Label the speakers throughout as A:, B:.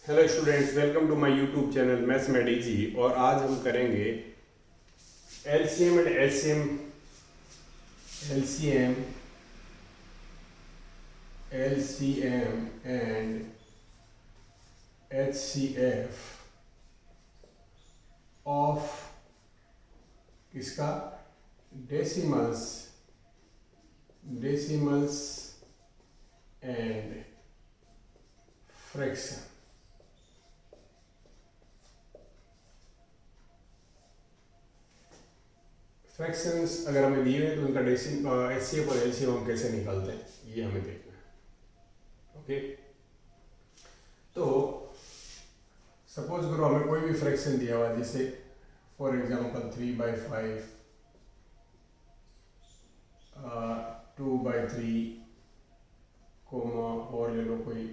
A: Hello students, welcome to my YouTube channel maths made easy. और आज हम करेंगे LCM and HCM LCM LCM and HCF of किसका decimals and fraction. Fractions अगर हमें दिए हुए तो उनका एचसीएफ और एलसीएम हम कैसे निकालते हैं ये हमें देखना है। ओके, तो सपोज करो हमें कोई भी फ्रैक्शन दिया हुआ है, जैसे फॉर एग्जांपल 3/5, 2/3, कोमा और ले लो कोई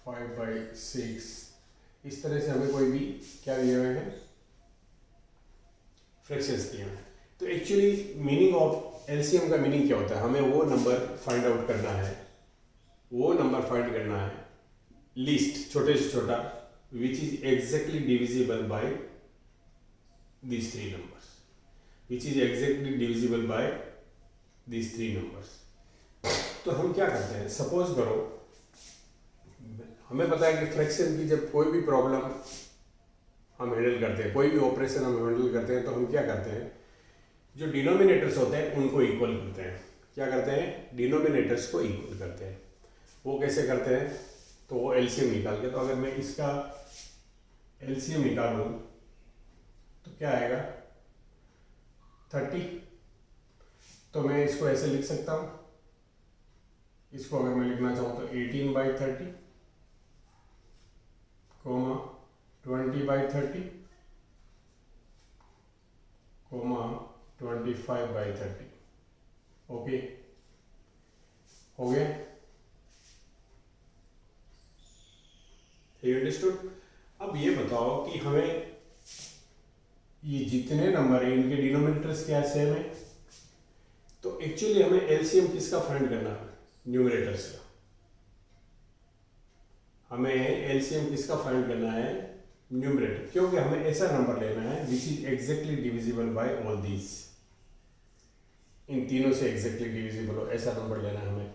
A: 5/6। इस तरह से हमें कोई भी क्या दिए हुए हैं, फ्रैक्शंस दिए हैं। तो एक्चुअली मीनिंग ऑफ एलसीएम का मीनिंग क्या होता है, हमें वो नंबर फाइंड आउट करना है, वो नंबर फाइंड करना है लीस्ट, छोटे से छोटा, विच is exactly divisible bye these three numbers, which is exactly divisible by these three numbers। तो हम क्या करते हैं, सपोज करो हमें पता है कि फ्रैक्शन की जब कोई भी प्रॉब्लम हम हैंडल करते हैं, कोई भी ऑपरेशन हम हैंडल करते हैं, तो हम क्या करते हैं, जो डिनोमिनेटर्स होते हैं उनको इक्वल करते हैं। क्या करते हैं, डिनोमिनेटर्स को इक्वल करते हैं। वो कैसे करते हैं, तो वो एलसीएम निकाल के, तो अगर मैं इसका एलसीएम निकालूं तो क्या आएगा 30। तो मैं इसको ऐसे लिख सकता हूं, इसको अगर मैं लिखना चाहूं तो 18/30 कोमा 20/30 कोमा 25/30। ओके, हो गया, अंडरस्टूड। अब ये बताओ कि हमें ये जितने नंबर है इनके डिनोमिनेटर्स क्या सेम है, तो एक्चुअली हमें एलसीएम किसका फाइंड करना है, न्यूमरेटर्स का। हमें एलसीएम किसका फाइंड करना है, न्यूमरेटर, क्योंकि हमें ऐसा नंबर लेना है which is exactly divisible by all these, इन तीनों से एग्जैक्टली डिविजिबल हो ऐसा नंबर लेना है हमें।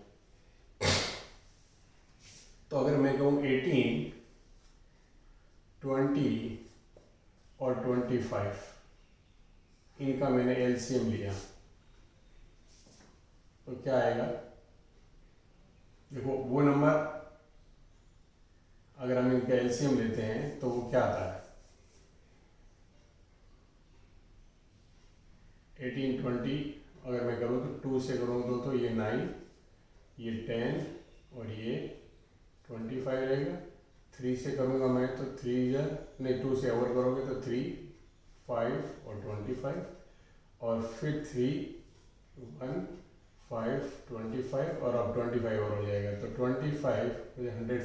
A: तो अगर मैं कहूँ 18, 20 और 25, इनका मैंने एलसीएम लिया, तो क्या आएगा, देखो वो नंबर अगर हम इनका एलसीएम लेते हैं तो वो क्या आता है, 18, 20 अगर मैं करूँ तो 2 से करूँ तो ये 9, ये 10 और ये 25 रहेगा। 3 से करूँगा मैं तो 3 नहीं, 2 से ओवर करोगे तो 3, 5 और 25, और फिर 3, 1, 5, 25 और अब 25 और हो जाएगा, तो 25 100,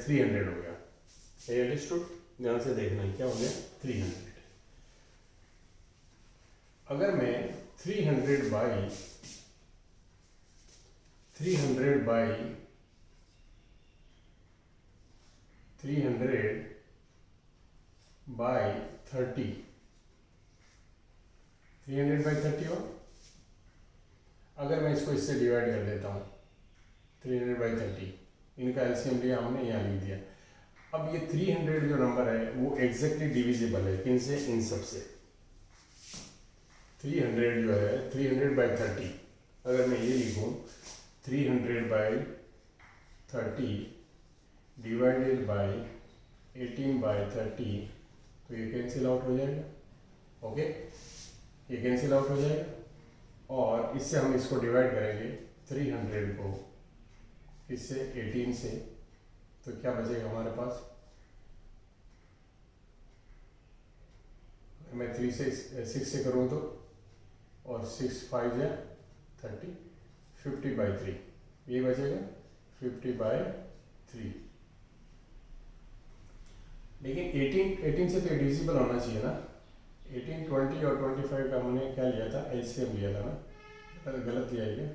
A: 300 हो गया। अंडरस्टूड, ध्यान से देखना है क्या हो गया, 300। अगर मैं 300 बाई 300 बाई 30, 300/30 हो, अगर मैं इसको इससे डिवाइड कर देता हूँ 300/30, इनका एलसीएम लिया हमने, यहाँ लिख दिया। अब ये 300 जो नंबर है वो एग्जैक्टली डिविजिबल है किनसे, इन सब से। 300 जो है 300/30, अगर मैं ये लिखूँ 300/30 डिवाइडेड बाय 18/30, तो ये कैंसिल आउट हो जाएगा। ओके, ये कैंसिल आउट हो जाएगा, और इससे हम इसको डिवाइड करेंगे 300 को इससे 18 से, तो क्या बचेगा हमारे पास, मैं 3 से 6 से करूँ तो, और 6 5 या 30, 50/3 ये बचेगा, 50/3। लेकिन 18 से तो डिविजिबल होना चाहिए ना, 18, 20 और 25 का हमने क्या लिया था, एलसीएम लिया था ना, गलत लिया है क्या,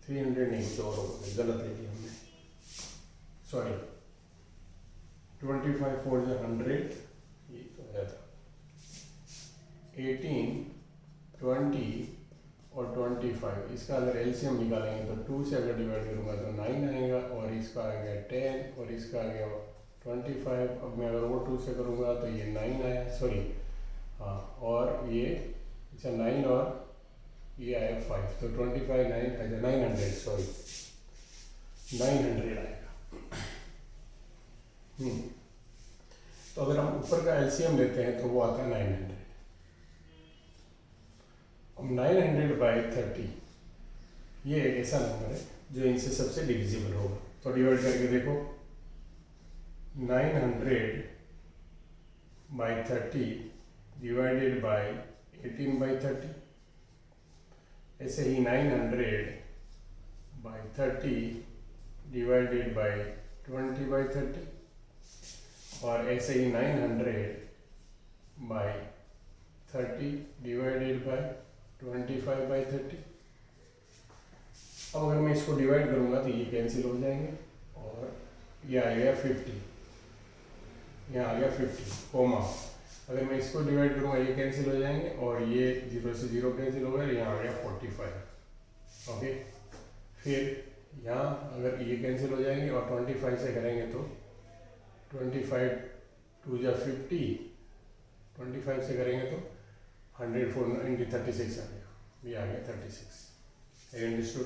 A: 300 नहीं, कुछ और होगा, गलत ले लिया हमने, सॉरी। 25 4 × 100, ये तो आया था 18, 20 और 25। इसका अगर एलसीएम निकालेंगे तो 2 से अगर डिवाइड करूँगा तो 9 आएगा, और इसका आ गया 10 और इसका आ गया 25। अब मैं अगर वो 2 से करूँगा तो ये 9 आया, सॉरी हाँ, और ये अच्छा 9 और ये आया 5, तो 25 9 900, सॉरी 900 आएगा। तो अगर हम ऊपर का एलसीएम लेते हैं तो वो आता है 900। अब 900/30 ये एक ऐसा नंबर है जो इनसे सबसे डिविजिबल होगा, तो डिवाइड करके देखो, 900/30 डिवाइडेड बाय 18/30, ऐसे ही 900/30 डिवाइडेड बाय 20/30, और ऐसे ही 900/30 डिवाइडेड बाय 25/30। अब अगर मैं इसको डिवाइड करूंगा तो ये कैंसिल हो जाएंगे, और ये आ गया 50, यहाँ आ गया 50 कोमा। अगर मैं इसको डिवाइड करूंगा ये कैंसिल हो जाएंगे, और ये 0 से 0 कैंसिल हो गया, यहाँ आ गया 45। ओके, फिर यहाँ अगर ये कैंसिल हो जाएंगे और 25 से करेंगे तो 25 2 × 50, 25 से करेंगे तो 100 4 × 36 आ गया, ये आ गया 36। अंडरस्टूड?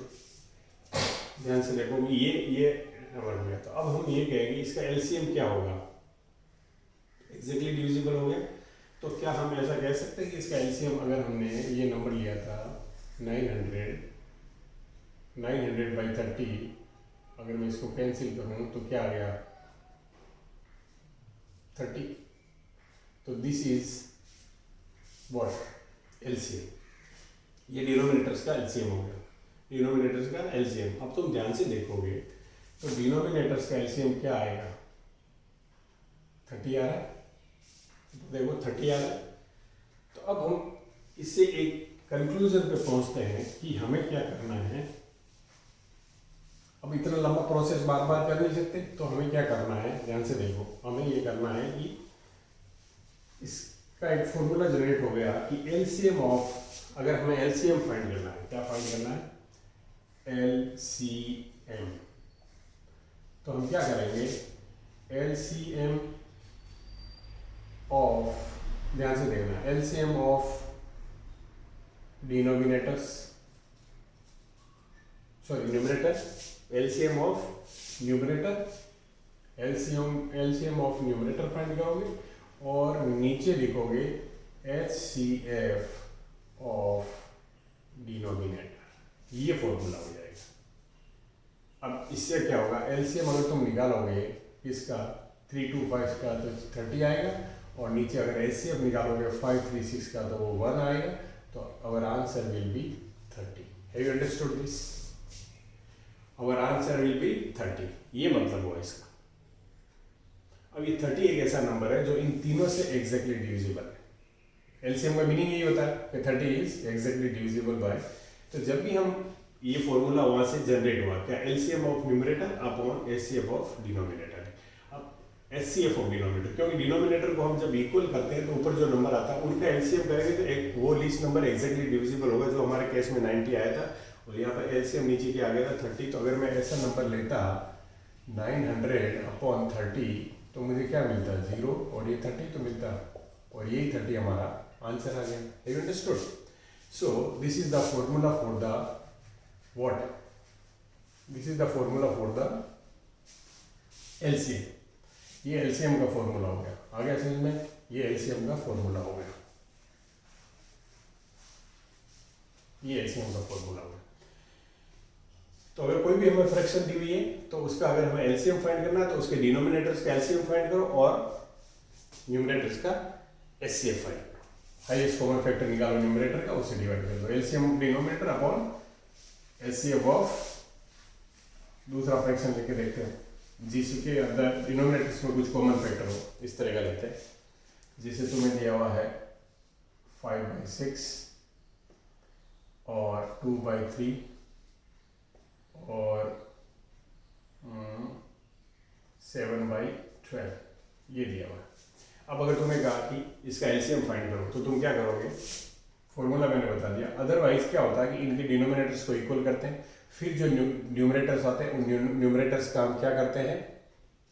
A: ध्यान से देखो, ये नंबर हो गया। तो अब हम ये कहेंगे इसका एलसीएम क्या होगा, एग्जैक्टली डिविजिबल हो गया। तो क्या हम ऐसा कह सकते हैं कि इसका एलसीएम, अगर हमने ये नंबर लिया था 900/30, अगर मैं इसको कैंसिल करूँ तो क्या आ गया 30। तो दिस इज व्हाट, एलसीएम। ये डिनोमिनेटर्स का एलसीएम हो गया, डिनोमिनेटर्स का एलसीएम। अब तुम ध्यान से देखोगे तो डिनोमिनेटर्स का एलसीएम क्या आएगा, 30 आ रहा है, तो देखो 30 आ रहा है। तो अब हम इससे एक कंक्लूजन पे पहुंचते हैं कि हमें क्या करना है। अब इतना लंबा प्रोसेस बार बार कर नहीं सकते, तो हमें क्या करना है, ध्यान से देखो, हमें ये करना है कि इसका एक फॉर्मूला जनरेट हो गया कि एलसीएम ऑफ, अगर हमें एलसीएम फाइंड करना है, क्या फाइंड करना है, एलसीएम। तो हम क्या करेंगे, एलसीएम ऑफ, ध्यान से देखना, LCM of denominators, sorry numerator, LCM of numerator, LCM of numerator find करोगे, और नीचे लिखोगे HCF ऑफ डिनोमिनेटर, ये फॉर्मूला हो जाएगा। अब इससे क्या होगा, एलसीएम अगर तुम निकालोगे इसका 3 2 5 का तो 30 आएगा, और नीचे अगर एचसीएफ निकालोगे 5 3 6 का तो वो 1 आएगा, तो our answer will be 30। Have you understood this? Our answer will be 30, ये मतलब हुआ इसका। अब ये 30 एक ऐसा नंबर है जो इन तीनों से एग्जैक्टली डिविजिबल है। एलसीएम का मीनिंग यही होता है कि 30 इज एग्जैक्टली डिविजिबल बाय। तो जब भी हम ये फॉर्मूला वहां से जनरेट हुआ, क्या, LCM of numerator upon HCF of denominator. अब एचसीएफ ऑफ डिनोमिनेटर, क्योंकि डिनोमिनेटर को हम जब इक्वल करते हैं तो ऊपर जो नंबर आता है उनका एलसीएम करेंगे तो एक वो लीस्ट नंबर एग्जैक्टली डिविजिबल होगा, जो हमारे केस में 90 आया था, और यहाँ पर एलसीएम नीचे के आ गया था 30। तो अगर मैं ऐसा नंबर लेता 900/30, तो मुझे क्या मिलता, 0, और ये 30 तो मिलता, और यही 30 हमारा आंसर आ गया। Have you understood? So this is the formula for the what, this is the formula for the LCM. ये एलसीएम का फॉर्मूला हो गया, आ गया समझ में? ये एलसीएम का फॉर्मूला हो गया, ये एलसीएम का फॉर्मूला हो गया। तो अगर कोई भी हमें फ्रैक्शन दी हुई है तो उसका अगर हमें एलसीएम फाइंड करना है तो उसके डिनोमिनेटर्स का एलसीएम फाइंड करो और न्यूमरेटर्स का एचसीएफ फाइंड करो। हाईएस्ट कॉमन फैक्टर निकालो न्यूमरेटर का, उससे डिवाइड कर दो, LCM denominator upon HCF of, दूसरा फ्रैक्शन लेके देखते हैं जीसी के अंदर डिनोमिनेटर्स में कुछ कॉमन फैक्टर हो, इस तरह का लेते हैं। जैसे तुम्हें दिया हुआ है 5/6 और 2/3 7/12 ये दिया हुआ है। अब अगर तुम्हें कहा कि इसका एलसीएम फाइंड करो तो तुम क्या करोगे, फॉर्मूला मैंने बता दिया। अदरवाइज क्या होता है कि इनके डिनोमिनेटर्स को इक्वल करते हैं, फिर जो न्यूमरेटर्स आते हैं उन न्यूमरेटर्स का हम क्या करते हैं,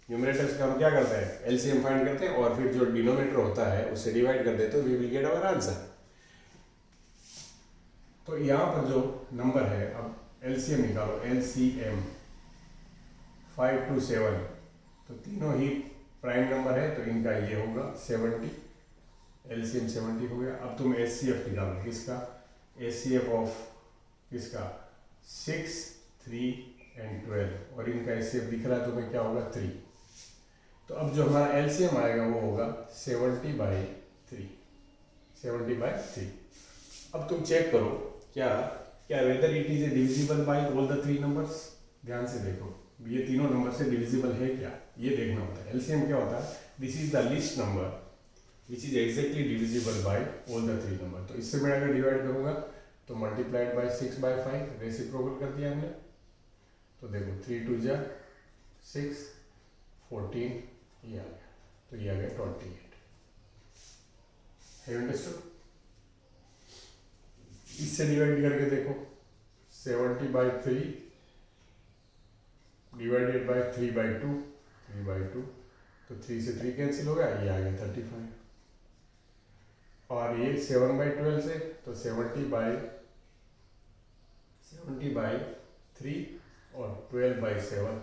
A: न्यूमरेटर्स का हम क्या करते हैं, एलसीएम फाइंड करते हैं और फिर जो डिनोमिनेटर होता है उससे डिवाइड कर देते हैं, we will get our answer. तो यहाँ पर जो नंबर है, अब एलसीएम निकालो, एलसीएम 5 to 7, तो तीनों ही प्राइम नंबर है तो इनका ये होगा 70, एलसीएम 70 हो गया। अब तुम एचसीएफ निकालो, किसका, एचसीएफ ऑफ किसका 6, 3 and 12, और इनका एचसीएफ दिख रहा है तुम्हें क्या होगा 3। तो अब जो हमारा एलसीएम आएगा वो होगा 70/3। अब तुम चेक करो क्या whether it is a divisible by all the 3 numbers. ध्यान से देखो, ये तीनों नंबर से डिविजिबल है क्या, ये देखना होता है। एलसीएम क्या होता है, this is the least number which is exactly divisible by all the 3 number. तो इससे मैं अगर डिवाइड करूंगा तो मल्टीप्लाइड बाय 6/5, रेसिप्रोकल कर दिया हमने। तो देखो 3 2 जा 6, 14 ये आ गया, तो ये आ गया 28। Have understood? इससे डिवाइड करके देखो, 70/3 डिवाइडेड बाय 3/2, तो 3 से 3 कैंसिल हो गया, ये आ गया 35। और ये 7/12 से, तो 70/3 और 12/7,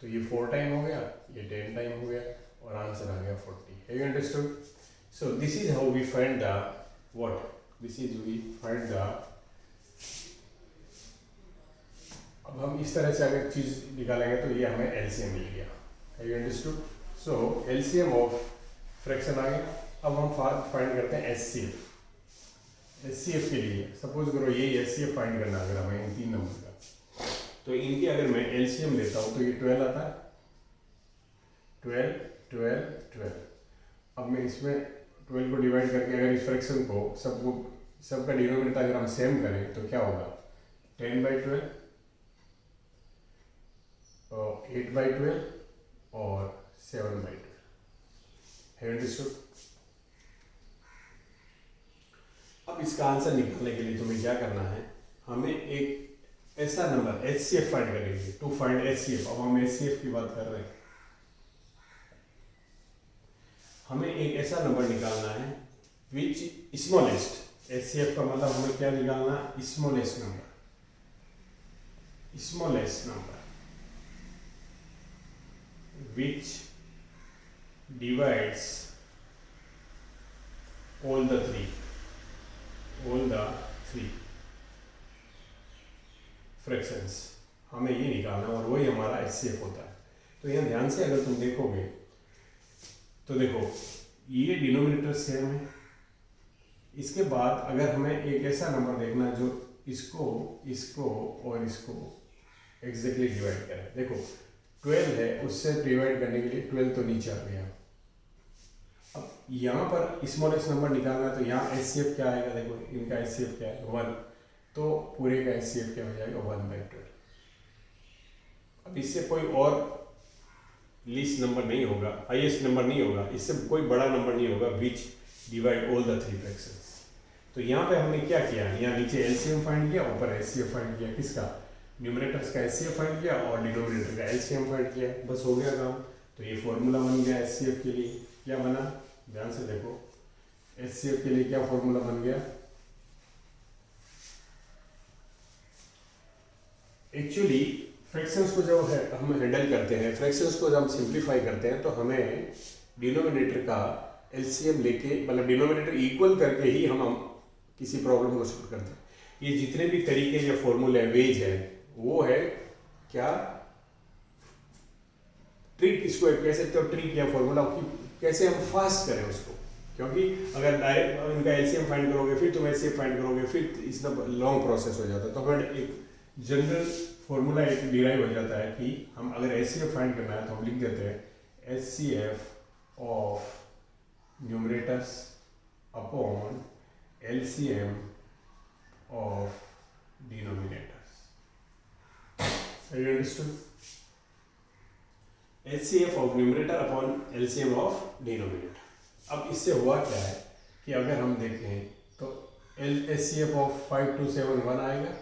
A: तो ये 4 टाइम हो गया, ये 10 टाइम हो गया, और आंसर आ गया 40। Have you understood? So this is how we find the what, अब हम इस तरह से अगर चीज निकालेंगे तो ये हमें एलसीएम मिल गया। Have you understood? So LCM of fraction आ गया। अब हम फाइंड करते हैं एचसीएफ। एचसीएफ के लिए सपोज करो ये एचसीएफ फाइंड करना अगर हमें इन 3 नंबर का, तो इनकी अगर मैं एलसीएम लेता हूँ तो ये 12 आता है, 12 12 12। अब मैं इसमें 12 को डिवाइड करके अगर इस फ्रैक्शन को सबका डिनोमिनेटर अगर हम सेम करें तो क्या होगा, 10/12 और 8/12 और 7/12। Have understood? अब इसका आंसर निकालने के लिए तुम्हें क्या करना है, हमें एक ऐसा नंबर एचसीएफ फाइंड करेंगे, टू फाइंड एचसीएफ। अब हम एचसीएफ की बात कर रहे हैं, हमें एक ऐसा नंबर निकालना है विच स्मॉलेस्ट, एचसीएफ का मतलब हमें क्या निकालना, smallest number which divides all the three fractions, हमें ये निकालना है और वही हमारा एचसीएफ होता है। तो यहाँ ध्यान से अगर तुम देखोगे तो देखो ये डिनोमिनेटर सेम है। इसके बाद अगर हमें एक ऐसा नंबर देखना जो इसको और इसको एग्जैक्टली डिवाइड करे, देखो 12 है, उससे डिवाइड करने के लिए 12 तो नीचे आ गया। अब यहाँ पर स्मॉलेस्ट नंबर निकालना है तो यहाँ एचसीएफ क्या आएगा, देखो इनका एचसीएफ क्या है 1, तो पूरे का एचसीएफ क्या हो जाएगा 1/12। अब इससे कोई और लीस्ट नंबर नहीं होगा, हाईएस्ट नंबर नहीं होगा, इससे कोई बड़ा नंबर नहीं होगा विच डिवाइड ऑल द 3 फ्रैक्शंस। तो यहाँ पे हमने क्या किया, यहाँ नीचे एलसीएम फाइंड किया, ऊपर एचसीएफ फाइंड किया, किसका, न्यूमरेटर्स का एचसीएफ फाइंड किया और डिनोमिनेटर का एलसीएम फाइंड किया, बस हो गया काम। तो ये फॉर्मूला बन गया एचसीएफ के लिए। क्या बना, ध्यान से देखो, एचसीएफ के लिए क्या फॉर्मूला बन गया, एक्चुअली फ्रैक्शंस को जब हम हैंडल करते हैं, फ्रैक्शंस को जब हम सिंप्लीफाई करते हैं तो हमें डिनोमिनेटर का एलसीएम लेके, मतलब डिनोमिनेटर इक्वल करके ही हम किसी प्रॉब्लम को सॉल्व करते हैं। ये जितने भी तरीके या फॉर्मूले वेज है वो है क्या, ट्रिक, इसको कह सकते हो ट्रिक या फॉर्मूला, कैसे हम फास्ट करें उसको। क्योंकि अगर डायरेक्ट इनका एलसीएम फाइंड करोगे फिर तुम एचसीएफ फाइंड करोगे, फिर इतना लॉन्ग प्रोसेस हो जाता है। तो अगर एक जनरल फॉर्मूला एक डिराइव हो जाता है कि हम अगर एचसीएफ फाइंड करना है तो हम लिख देते हैं HCF of numerators upon LCM of denominators. Have you understood? HCF of numerator upon LCM of denominator. अब इससे हुआ क्या है कि अगर हम देखें तो HCF ऑफ 5271 आएगा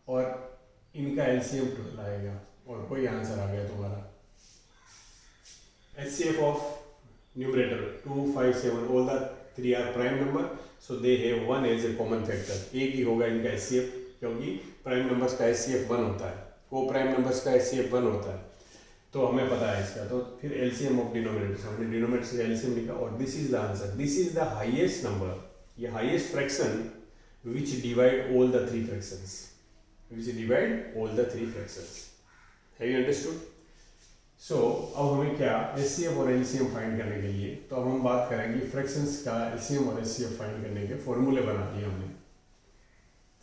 A: और इनका LCM 12 आएगा और कोई आंसर आ गया तुम्हारा। HCF of numerator 257, all the three are prime number, so they have one as a common factor। एक ही होगा इनका HCF, क्योंकि प्राइम नंबर्स का HCF 1 होता है, को प्राइम नंबर्स का HCF 1 होता है, तो हमें पता है इसका। तो फिर LCM ऑफ डिनोमिनेटर, हमने डिनोमिनेटर से LCM लिखा और this is the answer. This is the highest number, ये highest fraction which divide all the three fractions, which divide all the three fractions। Have you understood? सो अब हमें क्या HCF और LCM find करने के लिए, तो अब हम बात करेंगे फ्रैक्शंस का LCM और HCF फाइंड करने के फॉर्मूले बना दिए हमने।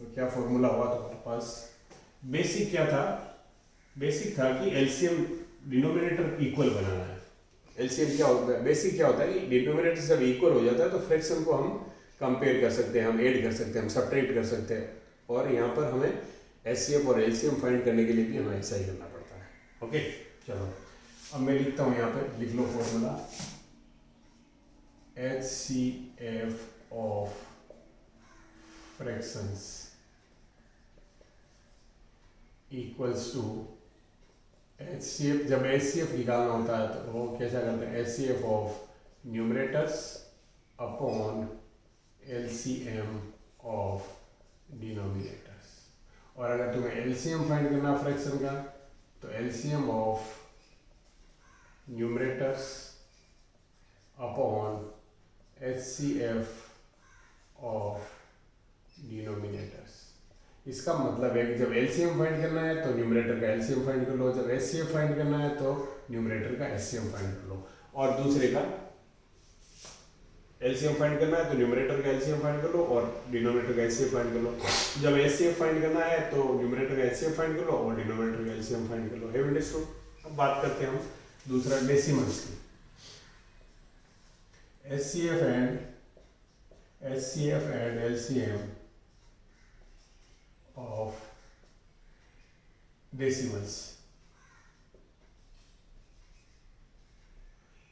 A: तो क्या फॉर्मूला हुआ तुम्हारे पास? बेसिक क्या था? बेसिक था कि LCM डिनोमिनेटर इक्वल बनाना है। LCM क्या होता है? बेसिक क्या होता है कि डिनोमिनेटर जब इक्वल हो जाता है तो फ्रैक्शन को हम कंपेयर कर सकते हैं, हम ऐड कर सकते हैं, हम सब्ट्रैक्ट कर सकते हैं, और यहाँ पर हमें HCF और LCM फाइंड करने के लिए भी हमें ऐसा ही करना पड़ता है। ओके, चलो अब मैं लिखता हूँ, यहाँ पे लिख लो formula. HCF of fractions equals to HCF। जब HCF निकालना होता है तो वो कैसा करते हैं? HCF of numerators upon LCM of denominators. और अगर तुम्हें LCM फाइंड करना फ्रैक्शन का तो LCM of numerators upon HCF of denominators. इसका मतलब है कि जब LCM फाइंड करना है तो न्यूमरेटर का LCM फाइंड कर लो, जब HCF फाइंड करना है तो न्यूमरेटर का HCM फाइंड कर लो, और दूसरे का LCM फाइंड करना है तो न्यूमरेटर का LCM फाइंड कर लो और डिनोमिनेटर का HCF फाइंड कर लो। जब HCF फाइंड करना है तो न्यूमरेटर का HCF फाइंड कर लो और डिनोमिनेटर का LCM फाइंड कर लो। Have you understood? अब बात करते हैं हम दूसरा डेसिमल्स की। HCF and LCM of decimals.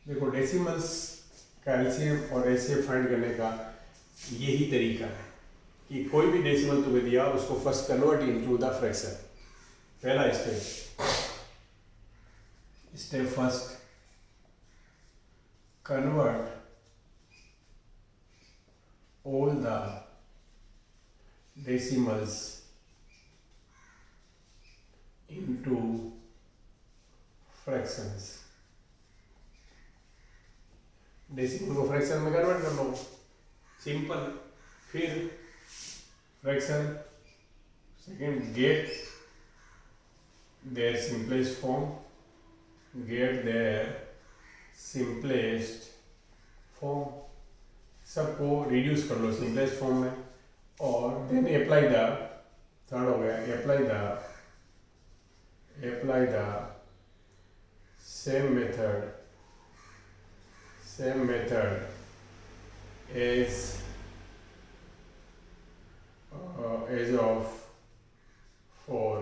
A: देखो, डेसिमल्स का LCM और HCF फाइंड करने का यही तरीका है कि कोई भी डेसिमल तुम्हें दिया उसको first convert into the fraction. पहला step first, convert all the decimals into fractions। Decimal को फ्रैक्शन में कन्वर्ट कर लो, सिंपल। फिर fraction second, get their simplest form, get their simplest form, सबको रिड्यूस कर लो सिंपलेस्ट फॉर्म में, और देन अप्लाई द, थर्ड हो गया, apply the same method as of for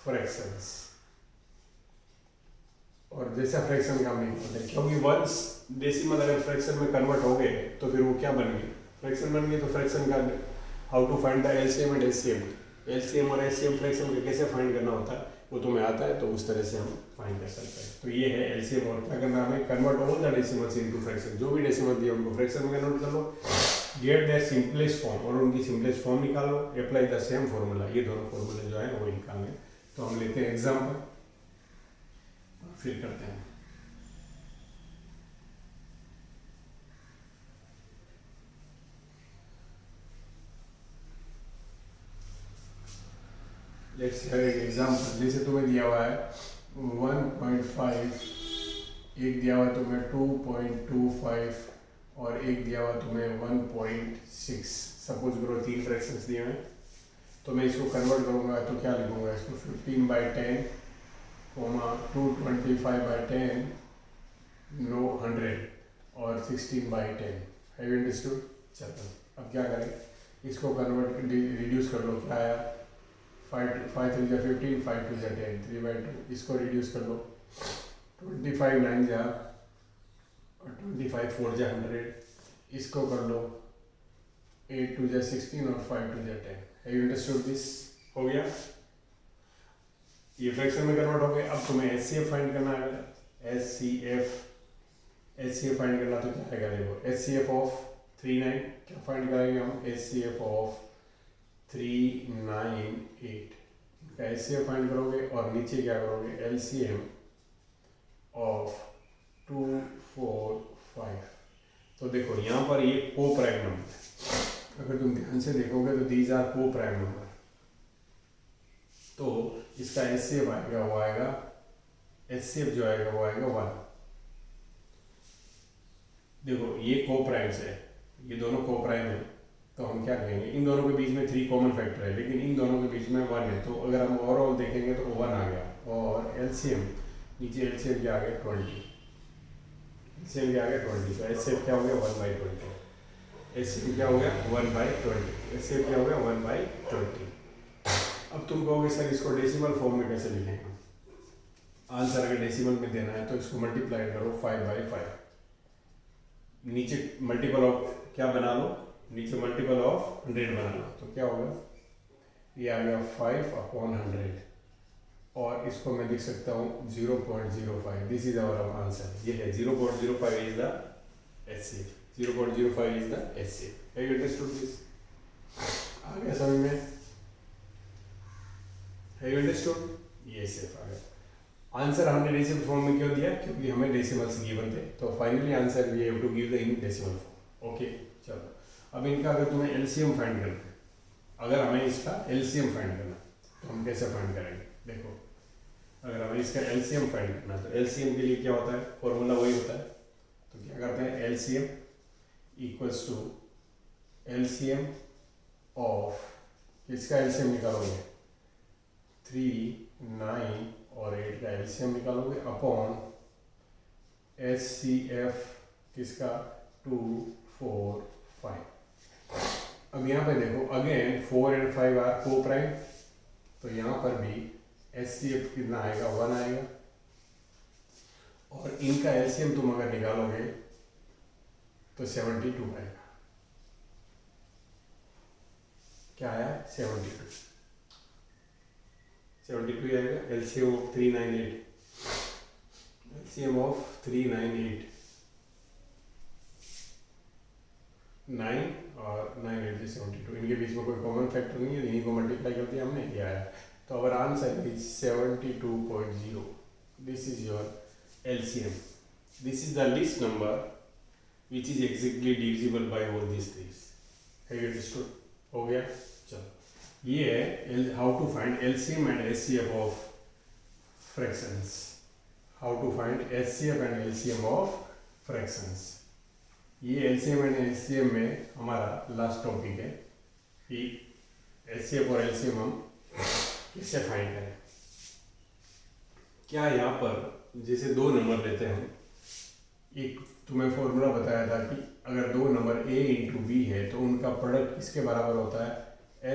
A: fractions. और जैसा फ्रैक्शन का नहीं होता है, क्योंकि वंस डेसिमल अगर फ्रैक्शन में कन्वर्ट हो गए तो फिर वो क्या बन गए? फ्रैक्शन बन गए। तो फ्रैक्शन का how to find the LCM and HCM, LCM और HCM फ्रैक्शन का कैसे फाइंड करना होता है वो तुम्हें आता है, तो उस तरह से हम फाइंड कर सकते हैं। तो ये है LCM, और क्या करना हमें? Convert all the decimals into fraction. जो भी डेसिमल दिए उनको फ्रैक्शन में कन्वर्ट कर लो, गेट देयर सिंपलेस्ट फॉर्म, और उनकी सिंपलेस्ट फॉर्म निकालो, अप्लाई द सेम फॉर्मूला। ये दोनों फॉर्मूले जो है वो निकालने। तो हम लेते हैं एग्जाम्पल, फिर करते हैं। लेट्स हैव एक एग्जाम्पल। जैसे तुम्हें दिया हुआ है 1.5, एक दिया हुआ तुम्हें 2.25 और एक दिया हुआ तुम्हें 1.6। सपोज करो 3 फ्रैक्शंस दिए हैं, तो मैं इसको कन्वर्ट करूँगा तो क्या लिखूँगा? इसको 15/10, 225/10, 100 और 16/10। Have you understood? चलो अब क्या करें? इसको कन्वर्ट रिड्यूस कर लो। क्या आया? 5 3 15, 5 2 10, 3/2। इसको रिड्यूस कर लो 25 9 जा और 25 4 जा 100, इसको कर लो 8 2 जा 16 और 5 2 जा 10। Have you understood this? हो गया, ये फ्रैक्शन में कन्वर्ट हो गए। अब तुम्हें एचसीएफ फाइंड करना है। एचसीएफ फाइंड करना तो क्या आएगा, देखो एचसीएफ ऑफ 39 क्या फाइंड करेंगे हम, एचसीएफ ऑफ 398 का एचसीएफ फाइंड करोगे और नीचे क्या करोगे, एलसीएम ऑफ 2 4 5। तो देखो यहाँ पर ये को प्राइम नंबर है, अगर तुम ध्यान से देखोगे तो दीज आर को प्राइम नंबर। तो इसका एचसीएफ आएगा, वो आएगा एचसीएफ जो आएगा वो आएगा 1। देखो ये को प्राइम्स है, ये दोनों को प्राइम है, तो हम क्या कहेंगे, इन दोनों के बीच में 3 कॉमन फैक्टर है, लेकिन इन दोनों के बीच में 1 है। तो अगर हम ओवरऑल देखेंगे तो 1 आ गया। और एलसीएम नीचे एलसीएम क्या आ गया 20, एलसीएम क्या आ गया 20। तो एचसीएफ क्या हो गया 1/20, एचसीएफ क्या हो गया 1/20, एचसीएफ क्या हो गया 1/20। अब तुम कहोगे सर इसको डेसिमल फॉर्म में कैसे लिखेंगे? आंसर अगर डेसिमल में देना है तो इसको मल्टीप्लाई करो 5/5, नीचे मल्टीपल ऑफ क्या बना लो, नीचे मल्टीपल ऑफ 100 बना लो। तो क्या होगा, ये आ गया 5/100 और इसको मैं लिख सकता हूँ 0.05। दिस इज आवर आंसर, ये है 0.05 is the HCF, 0.05 is the HCF. Have you understood this? आ गया समझ में? Have you understood? ये एचसीएफ आ गया। आंसर हमने डेसिमल फॉर्म में क्यों दिया, क्योंकि हमें डेसिमल्स गिवन थे। तो finally answer we have to give the in decimal form. Okay चलो, अब इनका अगर तुम्हें एलसीएम फाइंड करना है, अगर हमें इसका एलसीएम फाइंड करना है तो हम कैसे फाइंड करेंगे? देखो अगर हमें इसका एलसीएम फाइंड करना है तो एलसीएम के लिए क्या होता है, फॉर्मूला वही होता है। तो क्या करते हैं, LCM equals to LCM of, किसका एलसीएम निकालोगे 3 9 और 8 का एलसीएम निकालोगे अपॉन एचसीएफ किसका 2 4 5। अब यहाँ पे देखो अगेन 4 एंड 5 आर को प्राइम, तो यहाँ पर भी एचसीएफ कितना आएगा 1 आएगा। और इनका एलसीएम तुम अगर निकालोगे तो 72 आएगा। क्या आया 72 आएगा। एलसीएम ऑफ 398, एलसीएम ऑफ 398 9 और 9 8 72, इनके बीच में कोई कॉमन फैक्टर नहीं है, इन्हीं को मल्टीप्लाई कर दिया हमने, ये आया। तो our answer is 72.0। This is your LCM. This is the least number which is exactly divisible by all this things. Have you understood? हो गया। चलो ये है how to find LCM and HCF of fractions. How to find HCF and LCM of fractions. ये LCM and HCM में हमारा last topic है कि एचसीएफ और एलसीएम हम कैसे फाइंड करें। क्या यहाँ पर जैसे 2 नंबर लेते हैं हम, एक तुम्हें फॉर्मूला बताया था कि अगर 2 नंबर a इंटू बी है तो उनका प्रोडक्ट किसके बराबर होता है,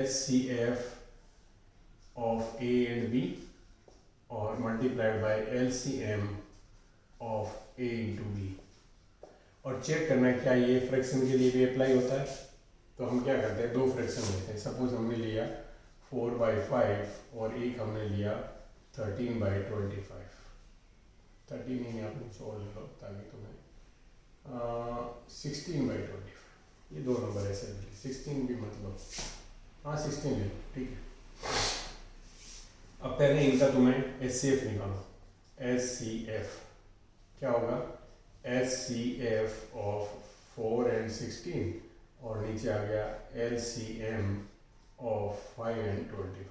A: HCF of a and b और multiplied by LCM of a into b. और चेक करना है क्या ये फ्रैक्शन के लिए भी अप्लाई होता है। तो हम क्या करते हैं, 2 फ्रैक्शन लेते हैं। सपोज हमने लिया 4/5 और एक हमने लिया 13/25। 13 ही आप कुछ और ले लो ताकि तुम्हें 16/25, ये 2 नंबर ऐसे ले, 16 भी मतलब, हाँ 16 ले लो, ठीक है। अब पहले इनका तुम्हें एचसीएफ निकालो। एचसीएफ क्या होगा, एचसीएफ ऑफ 4 एंड 16 और नीचे आ गया एलसीएम ऑफ 5 एंड 25।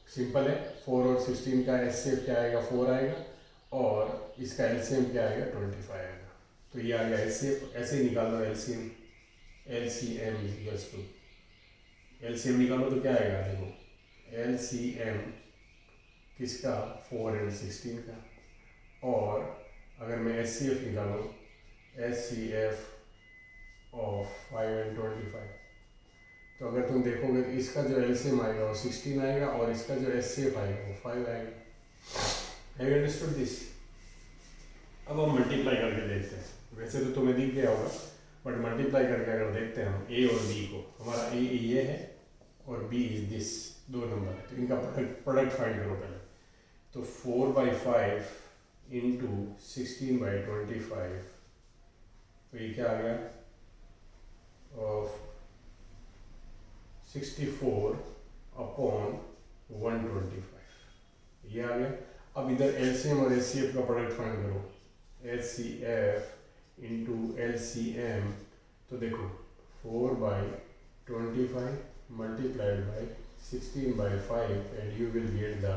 A: सिंपल है, 4 और 16 का एचसीएफ क्या आएगा 4 आएगा और इसका एलसीएम क्या आएगा 25 आएगा। तो ये आ गया एचसीएफ। ऐसे ही निकालो LCM, LCM equals to, LCM निकालो तो क्या आएगा, देखो एलसीएम किसका 4 एंड 16 का, और अगर मैं एचसीएफ निकालूँ एचसीएफ ऑफ 5 एंड 25, तो अगर तुम देखोगे तो इसका जो एलसीएम आएगा वो 16 आएगा और इसका जो एचसीएफ आएगा वो 5 आएगा। Have you understood this? अब हम मल्टीप्लाई करके देखते हैं। वैसे तो तुम्हें दिख गया होगा, बट मल्टीप्लाई करके अगर देखते हैं हम ए और बी को, हमारा ए ये है और बी इज दिस, दो नंबर है, तो इनका प्रोडक्ट फाइंड करो पहले। तो 4/5 इंटू 16/25, तो ये क्या आ गया, ऑफ 64/125, ये आ गया। अब इधर एलसीएम और एचसीएफ का प्रोडक्ट फाइंड करो, एचसीएफ इंटू एलसीएम, तो देखो 4/25 multiplied by 16/5 and you will get the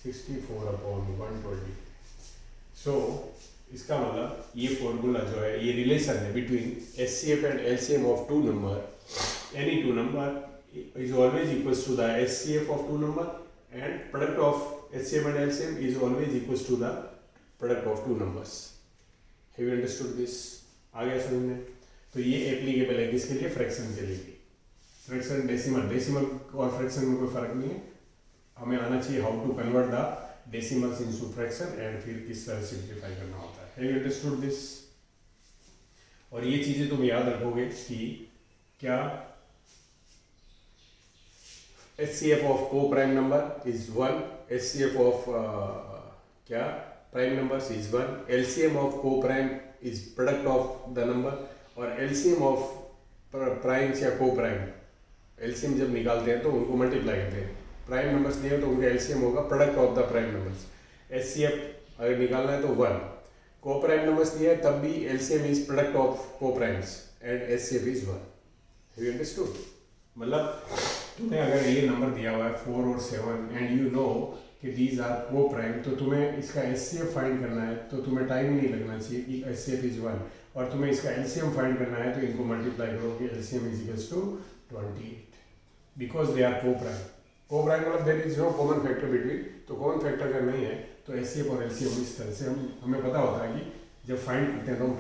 A: 64/120. So इसका मतलब ये फॉर्मूला जो है, ये रिलेशन है between HCF and LCM of two number, any two number is always equals to the HCF of two number, and product of HCF and LCM is always equals to the product of two numbers. Have you understood this? आ गया समझ में? तो ये applicable है किसके लिए? Fraction के लिए। फ्रैक्शन डेसिमल और फ्रैक्शन में कोई फर्क नहीं है, हमें आना चाहिए how to convert the decimals into fraction and फिर किस तरह सिंप्लीफाई करना होता है। Have you understood this? और ये चीजें तुम याद रखोगे कि क्या HCF of co-prime number is 1, HCF of क्या prime numbers is 1, LCM of co-prime is product of the number, और LCM of primes या co-prime, LCM जब निकालते हैं तो उनको मल्टीप्लाई करते हैं, प्राइम नंबर्स दिए तो उनका LCM होगा product of the prime numbers. HCF अगर निकालना है तो 1, co-prime numbers दिया है तब भी LCM is product of co-primes and HCF is 1। Have you understood? मतलब तुम्हें अगर ये नंबर दिया हुआ है 4 और 7 एंड यू नो कि दीज आर को प्राइम, तो तुम्हें इसका एचसीएफ फाइंड करना है, तो तुम्हें टाइम ही नहीं लगना चाहिए कि एचसीएफ इज 1, और तुम्हें इसका एलसीएम फाइंड करना है तो इनको मल्टीप्लाई करो कि LCM is equals to 28, because they are coprime. Coprime मतलब there is no common factor between, तो कॉमन फैक्टर अगर नहीं है तो एचसीएफ और एलसीएम इस तरह से हमें पता होता है कि जब फाइंड करते हैं तो हम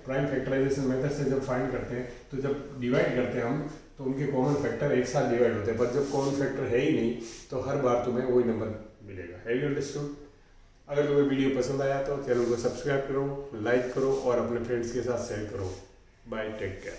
A: प्राइम फैक्टराइजेशन मेथड से जब फाइंड करते हैं तो जब डिवाइड करते हैं हम तो उनके कॉमन फैक्टर एक साथ डिवाइड होते हैं, पर जब कॉमन फैक्टर है ही नहीं तो हर बार तुम्हें वही नंबर मिलेगा। Have you understood? अगर तुम्हें वीडियो पसंद आया तो चैनल को सब्सक्राइब करो, लाइक करो और अपने फ्रेंड्स के साथ शेयर करो। Bye, take care.